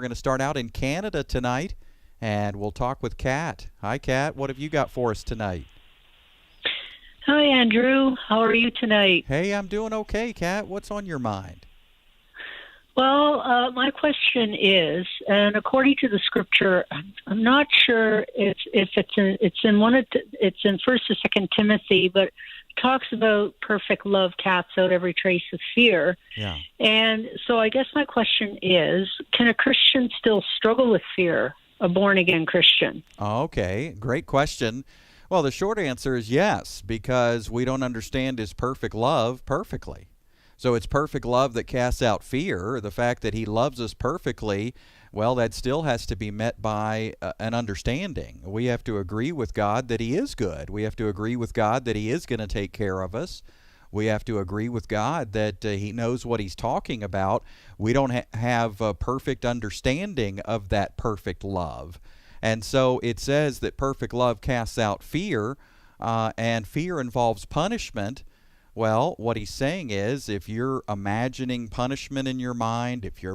going to start out in Canada tonight, and we'll talk with Kat. Hi, Kat. What have you got for us tonight? Hi, Andrew. How are you tonight? Hey, I'm doing okay, Kat. What's on your mind? Well, my question is, and according to the scripture, I'm not sure if it's in First or Second Timothy, but it talks about perfect love casts out every trace of fear. Yeah. And so, I guess my question is, can a Christian still struggle with fear? A born again Christian? Okay, great question. Well, the short answer is yes, because we don't understand his perfect love perfectly. So it's perfect love that casts out fear. The fact that he loves us perfectly, well, that still has to be met by an understanding. We have to agree with God that he is good. We have to agree with God that he is going to take care of us. We have to agree with God that he knows what he's talking about. We don't have a perfect understanding of that perfect love. And so it says that perfect love casts out fear, and fear involves punishment. Well, what he's saying is, if you're imagining punishment in your mind, if you're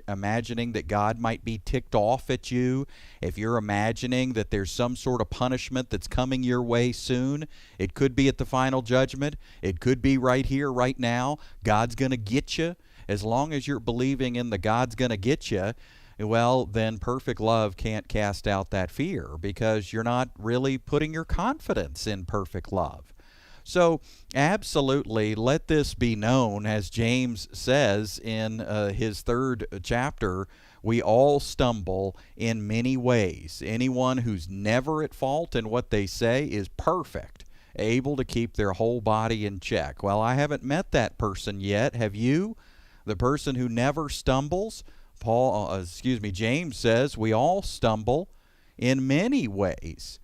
imagining that God might be ticked off at you, if you're imagining that there's some sort of punishment that's coming your way soon, it could be at the final judgment, it could be right here, right now, God's going to get you. As long as you're believing in the God's going to get you, well, then perfect love can't cast out that fear, because you're not really putting your confidence in perfect love. So absolutely, let this be known, as James says in his 3rd chapter, we all stumble in many ways. Anyone who's never at fault in what they say is perfect, able to keep their whole body in check. Well, I haven't met that person yet. Have you? The person who never stumbles? James says we all stumble in many ways.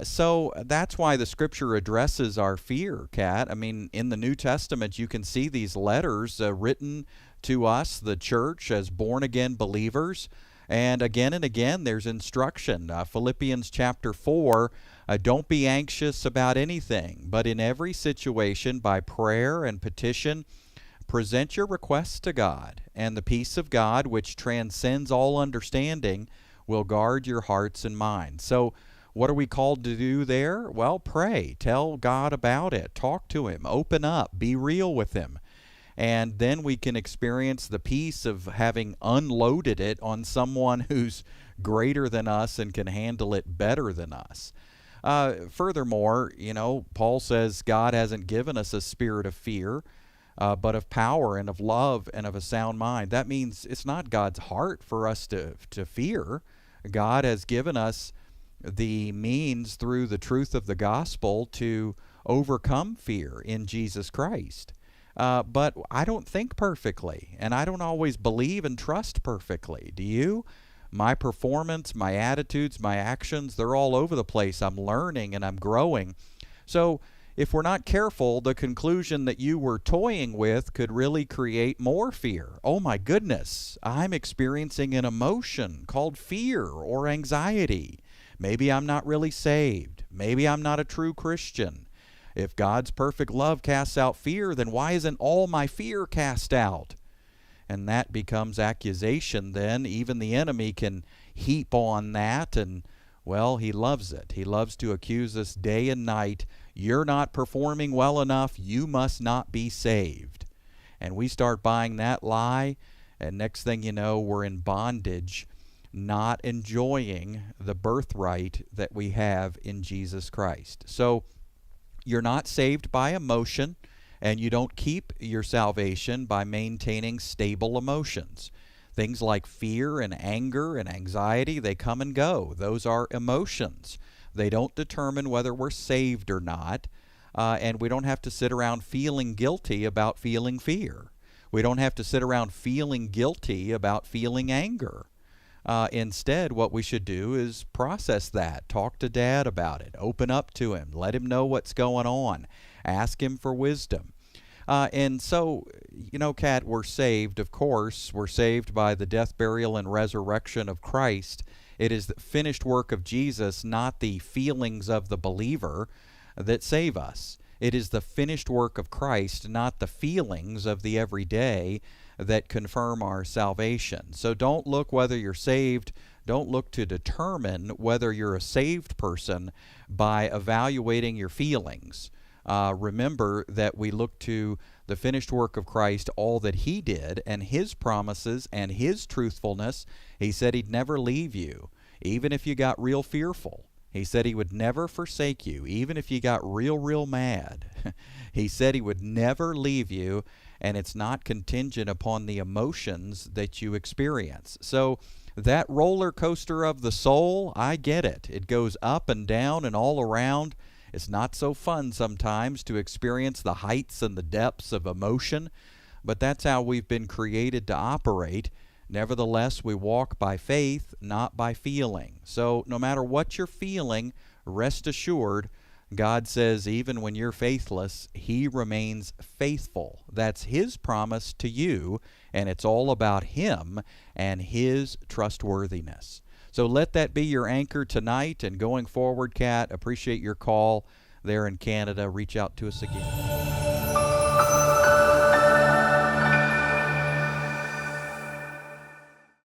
So that's why the scripture addresses our fear, Kat. I mean, in the New Testament, you can see these letters written to us, the church, as born-again believers. And again, there's instruction. Philippians chapter 4, don't be anxious about anything, but in every situation, by prayer and petition, present your requests to God, and the peace of God, which transcends all understanding, will guard your hearts and minds. So, what are we called to do there? Well, pray. Tell God about it. Talk to him. Open up. Be real with him. And then we can experience the peace of having unloaded it on someone who's greater than us and can handle it better than us. Furthermore, Paul says God hasn't given us a spirit of fear, but of power and of love and of a sound mind. That means it's not God's heart for us to fear. God has given us the means through the truth of the gospel to overcome fear in Jesus Christ. But I don't think perfectly, and I don't always believe and trust perfectly. Do you? My performance, my attitudes, my actions, they're all over the place. I'm learning and I'm growing. So if we're not careful, the conclusion that you were toying with could really create more fear. Oh my goodness, I'm experiencing an emotion called fear or anxiety. Maybe I'm not really saved. Maybe I'm not a true Christian. If God's perfect love casts out fear, then why isn't all my fear cast out? And that becomes accusation then. Even the enemy can heap on that, and, well, he loves it. He loves to accuse us day and night. You're not performing well enough. You must not be saved. And we start buying that lie, and next thing you know, we're in bondage, not enjoying the birthright that we have in Jesus Christ. So you're not saved by emotion, and you don't keep your salvation by maintaining stable emotions. Things like fear and anger and anxiety, they come and go. Those are emotions. They don't determine whether we're saved or not, and we don't have to sit around feeling guilty about feeling fear. We don't have to sit around feeling guilty about feeling anger. Instead, what we should do is process that. Talk to Dad about it. Open up to him. Let him know what's going on. Ask him for wisdom. And so, Kat, we're saved, of course. We're saved by the death, burial, and resurrection of Christ. It is the finished work of Jesus, not the feelings of the believer, that save us. It is the finished work of Christ, not the feelings of the everyday, that confirm our salvation. So don't look whether you're saved. Don't look to determine whether you're a saved person by evaluating your feelings. Remember that we look to the finished work of Christ, all that he did, and his promises and his truthfulness. He said he'd never leave you, even if you got real fearful. He said he would never forsake you, even if you got real mad. He said he would never leave you, and it's not contingent upon the emotions that you experience. So that roller coaster of the soul, I get it. It goes up and down and all around. It's not so fun sometimes to experience the heights and the depths of emotion, but that's how we've been created to operate. Nevertheless, we walk by faith, not by feeling. So no matter what you're feeling, rest assured, God says even when you're faithless, he remains faithful. That's his promise to you, and it's all about him and his trustworthiness. So let that be your anchor tonight and going forward, Kat. Appreciate your call there in Canada. Reach out to us again.